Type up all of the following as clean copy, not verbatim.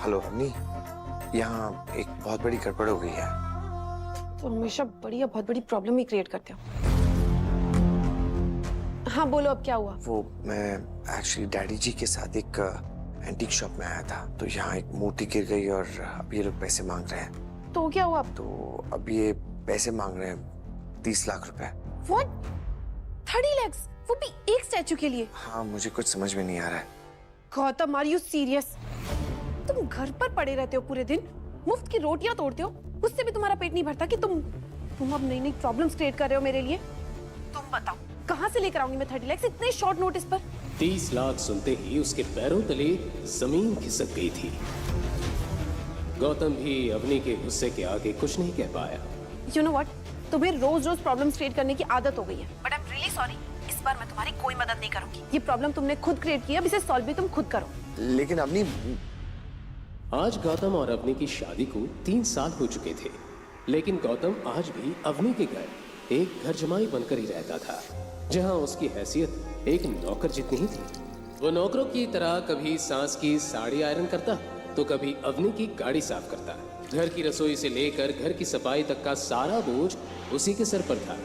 Hello अम्मी, यहाँ एक बहुत बड़ी गड़बड़ हो गई है। तो हमेशा बड़ी या बहुत बड़ी प्रॉब्लम ही क्रिएट करते हो। हाँ बोलो, अब क्या हुआ? वो मैं एक्चुअली डैडी जी के साथ एक एंटीक शॉप में आया था, तो यहाँ एक मूर्ति गिर गई और अब ये लोग पैसे मांग रहे हैं। तो क्या हुआ? तो अब ये पैसे मांग रहे हैं 30 लाख रुपए। What? 30 lakhs? वो भी एक स्टैचू के लिए? हाँ, मुझे कुछ समझ में नहीं आ रहा है। Gautam, are you serious? तुम घर पर पड़े रहते हो पूरे दिन, मुफ्त की रोटियां तोड़ते हो, उससे भी तुम्हारा पेट नहीं भरता कि तुम अब नई नई प्रॉब्लम्स क्रिएट कर रहे हो मेरे लिए। तुम बताओ कहाँ से लेकर आऊंगी मैं 30 लाख इतने शॉर्ट नोटिस पर? 30 लाख सुनते ही उसके पैरों तले जमीन खिसक गई थी। गौतम भी अवनी के गुस्से के आगे कुछ नहीं कह पाया। You know what? तुम्हें रोज रोज प्रॉब्लम्स क्रिएट करने की आदत हो गई है। But I am really sorry, इस बार मैं तुम्हारी कोई मदद नहीं करूंगी। ये प्रॉब्लम तुमने खुद क्रिएट की है, अब इसे सॉल्व भी तुम खुद करो। लेकिन अम्मी, आज गौतम और अवनी की शादी को 3 साल हो चुके थे, लेकिन गौतम आज भी अवनी के घर एक घर जमाई बनकर ही रहता था, जहां उसकी हैसियत एक नौकर जितनी ही थी। वो नौकरों की तरह कभी सांस की साड़ी आयरन करता तो कभी अवनी की गाड़ी साफ करता। घर की रसोई से लेकर घर की सफाई तक का सारा बोझ उसी के सर पर था।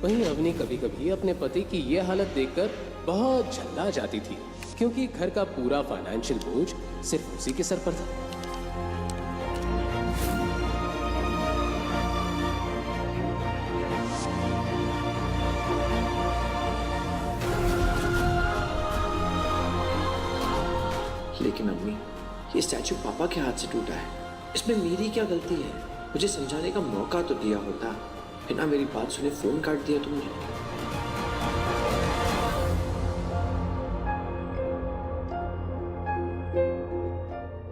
वहीं अवनी कभी कभी अपने पति की ये हालत देखकर बहुत झल्ला जाती थी, क्योंकि घर का पूरा फाइनेंशियल बोझ सिर्फ उसी के सर पर था। लेकिन अम्मी, ये स्टैचू पापा के हाथ से टूटा है, इसमें मेरी क्या गलती है? मुझे समझाने का मौका तो दिया होता, बिना मेरी बात सुने फोन काट दिया तुमने।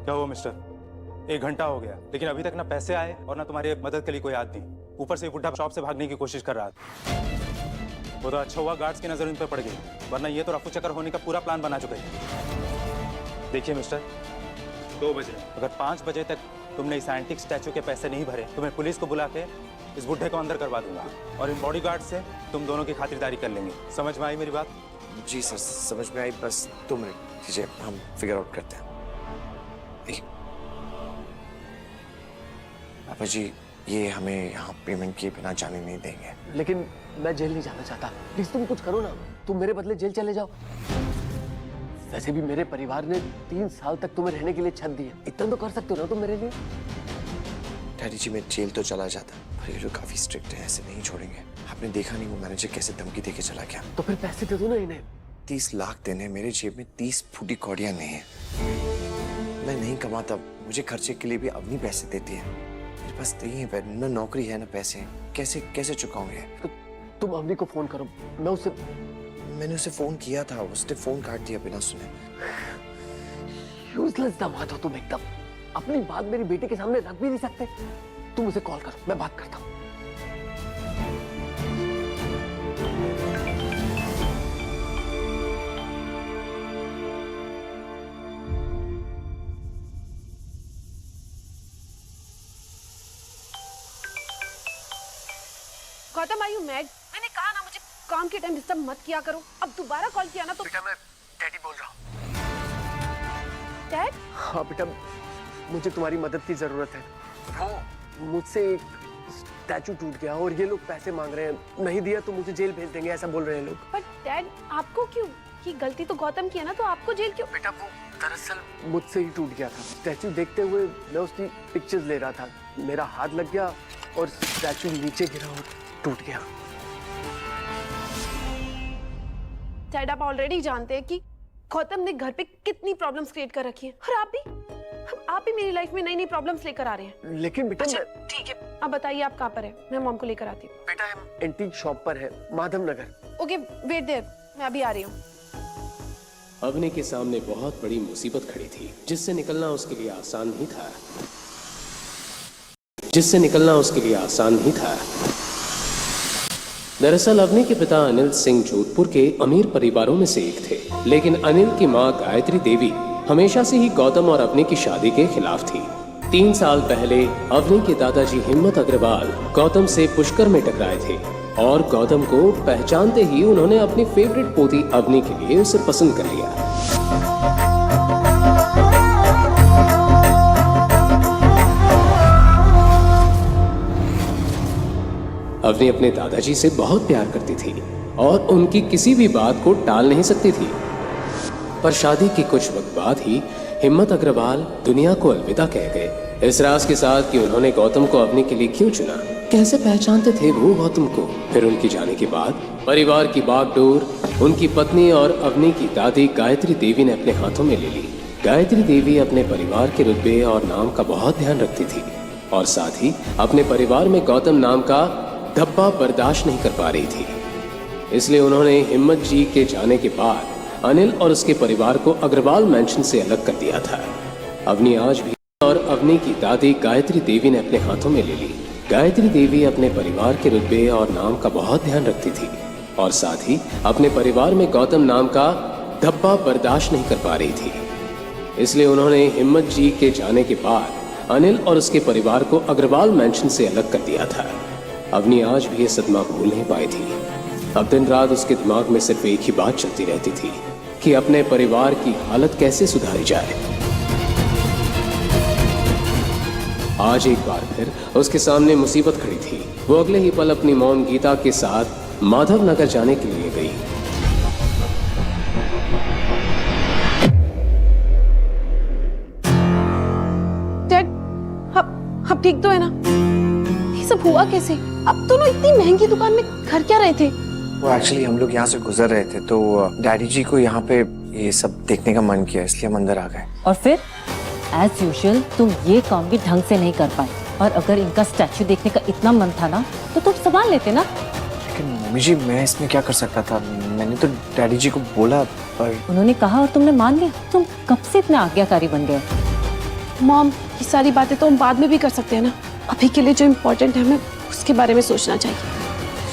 क्या हुआ मिस्टर? 1 घंटा हो गया, लेकिन अभी तक ना पैसे आए और ना तुम्हारी मदद के लिए कोई आदमी। ऊपर से बुढ़ा शॉप से भागने की कोशिश कर रहा था। वो तो अच्छा हुआ गार्ड्स की नजर इन पे पड़ गई, वरना ये तो रफू चक्कर होने का पूरा प्लान बना चुके थे। देखिए मिस्टर, 2 बजे अगर 5 बजे तक तुमने इस एंटीक स्टैचू के पैसे नहीं भरे तो मैं पुलिस को बुला के इस बुढ़े को अंदर करवा दूंगा, और इन बॉडीगार्ड से तुम दोनों की खातिरदारी कर लेंगे। समझ में आई मेरी बात? जी सर, समझ में आई, बस 2 मिनट दीजिए, हम फिगर आउट करते हैं। पापा जी, ये हमें यहाँ पेमेंट किए बिना जाने नहीं देंगे। लेकिन मैं जेल नहीं जाना चाहता, प्लीज तुम कुछ करो ना, तुम मेरे बदले जेल चले जाओ। वैसे भी मेरे परिवार ने 3 साल तक तुम्हें रहने के लिए छत दी है, इतना तो कर सकते हो ना तुम मेरे लिए। डैडी जी, मैं जेल तो चला जाता, पर ये लोग काफी स्ट्रिक्ट हैं, ऐसे नहीं छोड़ेंगे। आपने देखा नहीं वो मैनेजर कैसे धमकी देके चला गया। तो फिर पैसे दे दो ना इन्हें। 30 लाख देने, मेरे जेब में 30 फूटी कौड़ियां नहीं है। मैं नहीं कमाता, मुझे खर्चे के लिए भी अवनी पैसे देती है। मेरे पास नहीं है, न नौकरी है न पैसे, कैसे चुकाऊंगे? तो तुम अवनी को फोन करो, मैंने उसे फोन किया था, उसने फोन काट दिया बिना सुने। यूजलेस दामाद हो तुम एकदम, अपनी बात मेरी बेटी के सामने रख भी नहीं सकते। तुम उसे कॉल करो, मैं बात करता हूँ। Gautam, are you mad? मैंने कहा ना मुझे काम के टाइम डिस्टर्ब मत किया करो। अब दोबारा कॉल किया ना तो बेटा, मैं डैडी बोल रहा हूँ। डैड? हाँ बेटा, मुझे तुम्हारी मदद की जरूरत है। वो मुझसे एक स्टैचू टूट गया और ये लोग पैसे मांग रहे हैं, नहीं दिया तो मुझे जेल भेज देंगे, ऐसा बोल रहे हैं लोग। पर डैड, आपको क्यों? ये गलती तो गौतम की है ना, तो आपको जेल क्यों? बेटा, वो दरअसल मुझसे ही टूट गया था। स्टैचू देखते हुए मैं उसकी पिक्चर्स ले रहा था, मेरा हाथ लग गया और स्टैचू नीचे गिरा और टूट गया। डैड, आप ऑलरेडी जानते हैं कि गौतम ने घर पे कितनी प्रॉब्लम्स क्रिएट कर रखी हैं, और आप भी मेरी लाइफ में नई नई प्रॉब्लम्स लेकर आ रहे हैं। लेकिन बेटा अच्छा, ठीक है, अब बताइए आप कहाँ पर हैं? मैं मॉम को लेकर आती हूँ। बेटा, हम एंटीक शॉप पर है, Madhav Nagar. Okay, wait there, मैं अभी आ रही हूँ। अवनी के सामने बहुत बड़ी मुसीबत खड़ी थी, जिससे निकलना उसके लिए आसान नहीं था। दरअसल अवनी के पिता अनिल सिंह जोधपुर के अमीर परिवारों में से एक थे, लेकिन अनिल की मां गायत्री देवी हमेशा से ही गौतम और अवनी की शादी के खिलाफ थी। 3 साल पहले अवनी के दादाजी हिम्मत अग्रवाल गौतम से पुष्कर में टकराए थे, और गौतम को पहचानते ही उन्होंने अपनी फेवरेट पोती अवनी के लिए उसे पसंद कर लिया। अवनी अपने दादाजी से बहुत प्यार करती थी और उनकी किसी भी बात को टाल नहीं सकती थी। पर शादी के कुछ वक्त बाद ही हिम्मत अग्रवाल दुनिया को अलविदा कह गए, इस राज के साथ कि उन्होंने गौतम को अवनी के लिए क्यों चुना, कैसे पहचानते थे वो गौतम को। फिर उनके जाने के बाद परिवार की बागडोर उनकी पत्नी और अवनी की दादी गायत्री देवी ने अपने हाथों में ले ली। गायत्री देवी अपने परिवार के रुतबे और नाम का बहुत ध्यान रखती थी और साथ ही अपने परिवार में गौतम नाम का धब्बा बर्दाश्त नहीं कर पा रही थी। इसलिए उन्होंने हिम्मत जी के जाने के बाद अनिल और उसके परिवार को अग्रवाल मैंशन से अलग कर दिया था। अवनी आज भी और अवनी की दादी गायत्री देवी ने अपने हाथों में ले ली। गायत्री देवी अपने परिवार के रुतबे और नाम का बहुत ध्यान रखती थी और साथ ही अपने परिवार में गौतम नाम का धब्बा बर्दाश्त नहीं कर पा रही थी। इसलिए उन्होंने हिम्मत जी के जाने के बाद अनिल और उसके परिवार को अग्रवाल मैंशन से अलग कर दिया था। अवनी आज भी ये सदमा भूल नहीं पाई थी। अब दिन रात उसके दिमाग में सिर्फ एक ही बात चलती रहती थी कि अपने परिवार की हालत कैसे सुधारी जाए। आज एक बार फिर उसके सामने मुसीबत खड़ी थी। वो अगले ही पल अपनी मॉम गीता के साथ माधव नगर जाने के लिए गई। डैड, अब ठीक तो है ना? ये सब हुआ कैसे? अब दोनों इतनी महंगी दुकान में घर क्या रहे थे? वो एक्चुअली हम लोग यहाँ से गुजर रहे थे तो डैडी जी को यहाँ पे ये सब देखने का मन किया, इसलिए हम अंदर आ गए। और फिर एज यूजुअल तुम ये काम भी ढंग से नहीं कर पाए, और अगर इनका स्टैचू देखने का इतना मन था ना तो तुम संभाल लेते ना। लेकिन मम्मी जी मैं इसमें क्या कर सकता था? मैंने तो डैडी जी को बोला पर उन्होंने कहा और तुमने मान लिया। तुम कब से इतने आज्ञाकारी बन गए? मॉम, ये सारी बातें तो हम बाद में भी कर सकते हैं ना। अभी के लिए जो इम्पोर्टेंट है हमें उसके बारे में सोचना चाहिए।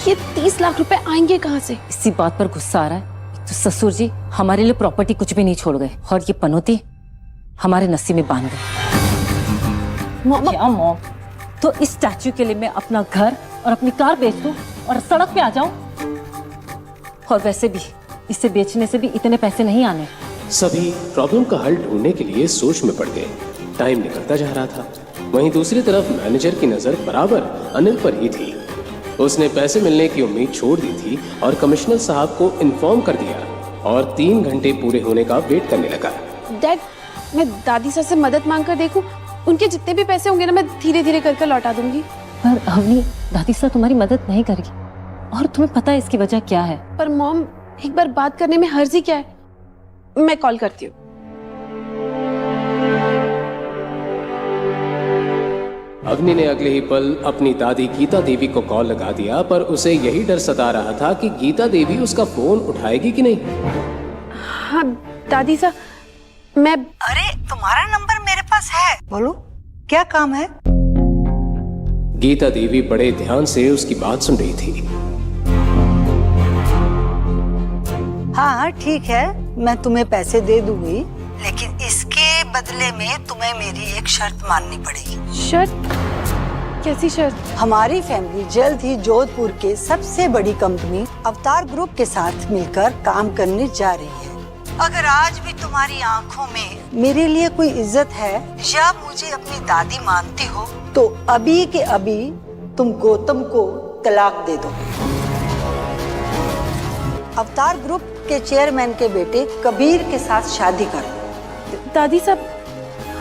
ये 30 लाख रुपए आएंगे कहाँ से? इसी बात पर गुस्सा आ रहा है तो ससुर जी हमारे लिए प्रॉपर्टी कुछ भी नहीं छोड़ गए, और ये पनौती हमारे नसीब में बांध गए। मॉम, क्या मॉम? तो इस स्टैचू के लिए मैं अपना घर और अपनी कार बेच दूं और सड़क पे आ जाऊं? और वैसे भी इसे बेचने से भी इतने पैसे नहीं आने। सभी प्रॉब्लम का हल ढूंढने के लिए सोच में पड़ गए। टाइम निकलता जा रहा था। वहीं दूसरी तरफ मैनेजर की नजर बराबर अनिल पर ही थी। उसने पैसे मिलने की उम्मीद छोड़ दी थी और कमिश्नर साहब को इन्फॉर्म कर दिया और 3 घंटे पूरे होने का वेट करने लगा। डैड, मैं दादी सर से मदद मांग कर देखूं। उनके जितने भी पैसे होंगे ना मैं धीरे धीरे कर लौटा दूंगी। पर अवनी, दादी साहब तुम्हारी मदद नहीं करेगी, और तुम्हें पता है इसकी वजह क्या है? पर मॉम, एक बार बात करने में हर्ज ही क्या है? मैं कॉल करती हूँ। अवनी ने अगले ही पल अपनी दादी गीता देवी को कॉल लगा दिया, पर उसे यही डर सता रहा था कि गीता देवी उसका फोन उठाएगी कि नहीं। हाँ दादी साहब, मैं अरे तुम्हारा नंबर मेरे पास है, बोलो क्या काम है? गीता देवी बड़े ध्यान से उसकी बात सुन रही थी। हाँ ठीक है, मैं तुम्हें पैसे दे दूंगी, लेकिन इसके बदले में तुम्हें मेरी एक शर्त माननी पड़ेगी। शर्त? कैसी शर्त? हमारी फैमिली जल्द ही जोधपुर के सबसे बड़ी कंपनी अवतार ग्रुप के साथ मिलकर काम करने जा रही है। अगर आज भी तुम्हारी आंखों में मेरे लिए कोई इज्जत है या मुझे अपनी दादी मानती हो, तो अभी के अभी तुम गौतम को तलाक दे दो। अवतार ग्रुप के चेयरमैन के बेटे कबीर के साथ शादी करो। दादी साहब,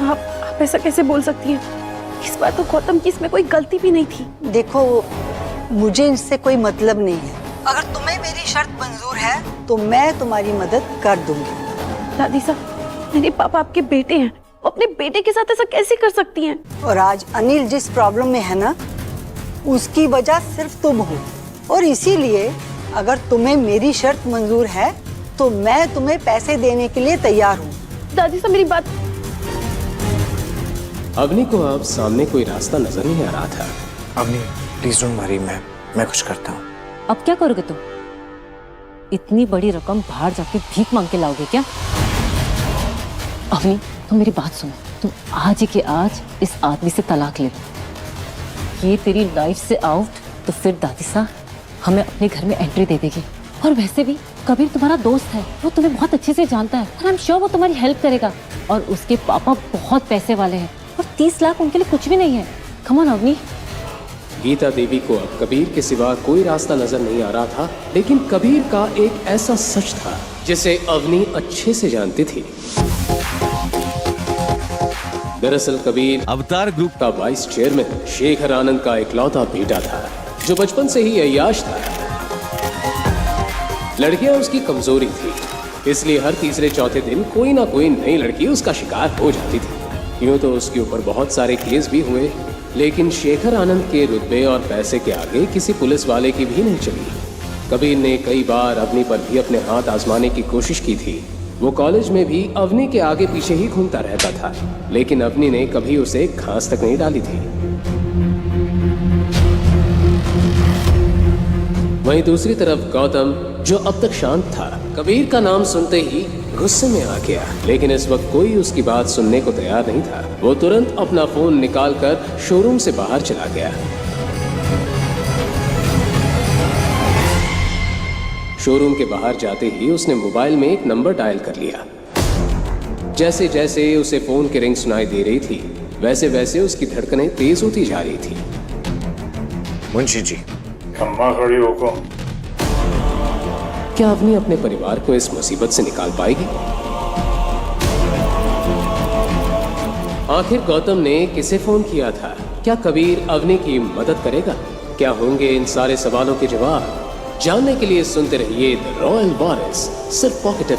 आप ऐसा कैसे बोल सकती हैं? इस बार तो गौतम की इसमें कोई गलती भी नहीं थी। देखो, मुझे इससे कोई मतलब नहीं है। अगर तुम्हें मेरी शर्त मंजूर है तो मैं तुम्हारी मदद कर दूंगी। दादी साहब, मेरे पापा आपके बेटे हैं, वो अपने बेटे के साथ ऐसा कैसे कर सकती हैं? और आज अनिल जिस प्रॉब्लम में है ना, उसकी वजह सिर्फ तुम हो, और इसीलिए अगर तुम्हें मेरी शर्त मंजूर है तो मैं तुम्हें पैसे देने के लिए तैयार हूँ। दादी साहब, मेरी बात। अवनी को अब सामने कोई रास्ता नजर नहीं आ रहा था। अवनी प्लीज डोंट वरी, मैं कुछ करता हूँ। अब क्या करोगे तुम? इतनी बड़ी रकम बाहर जाके भीख मांग के लाओगे क्या? अवनी, तुम मेरी बात सुनो। तुम आज ही के आज इस आदमी से तलाक ले लो। ये तेरी लाइफ से आउट, तो फिर दादी साहब हमें अपने घर में एंट्री दे देगी। और वैसे भी कबीर तुम्हारा दोस्त है, वो तुम्हें बहुत अच्छे से जानता है, और आई एम श्योर वो तुम्हारी हेल्प करेगा। और उसके पापा बहुत पैसे वाले हैं, और 30 लाख उनके लिए कुछ भी नहीं है। Come on Avni. गीता देवी को अब कबीर के सिवा कोई रास्ता नजर नहीं आ रहा था, लेकिन कबीर का एक ऐसा सच था जिसे अवनी अच्छे से जानती थी। दरअसल कबीर अवतार ग्रुप का वाइस चेयरमैन शेखर आनंद का इकलौता बेटा था, जो बचपन से ही अय्याश था। लड़कियां उसकी कमजोरी थी, इसलिए हर तीसरे चौथे दिन कोई ना कोई नई लड़की उसका शिकार हो जाती थी। यूं तो उसके ऊपर बहुत सारे केस भी हुए, लेकिन शेखर आनंद के रुतबे और पैसे के आगे किसी पुलिस वाले की भी नहीं चली। कबीर ने कई बार अवनी पर भी अपने हाथ आजमाने की कोशिश की थी। वो कॉलेज में भी अवनी के आगे पीछे ही घूमता रहता था, लेकिन अवनी ने कभी उसे घास तक नहीं डाली थी। वहीं दूसरी तरफ गौतम, जो अब तक शांत था, कबीर का नाम सुनते ही गुस्से में आ गया, लेकिन इस वक्त कोई उसकी बात सुनने को तैयार नहीं था। वो तुरंत अपना फोन निकालकर शोरूम से बाहर चला गया। शोरूम के बाहर जाते ही उसने मोबाइल में एक नंबर डायल कर लिया। जैसे जैसे उसे फोन की रिंग सुनाई दे रही थी, वैसे वैसे उसकी धड़कनें तेज होती जा रही थी। मुंशी जी, अम्मा खड़ी होको। क्या अवनी अपने परिवार को इस मुसीबत से निकाल पाएगी? आखिर गौतम ने किसे फोन किया था? क्या कबीर अवनी की मदद करेगा? क्या होंगे इन सारे सवालों के जवाब? जानने के लिए सुनते रहिए द रॉयल वॉरिस, सिर्फ पॉकेट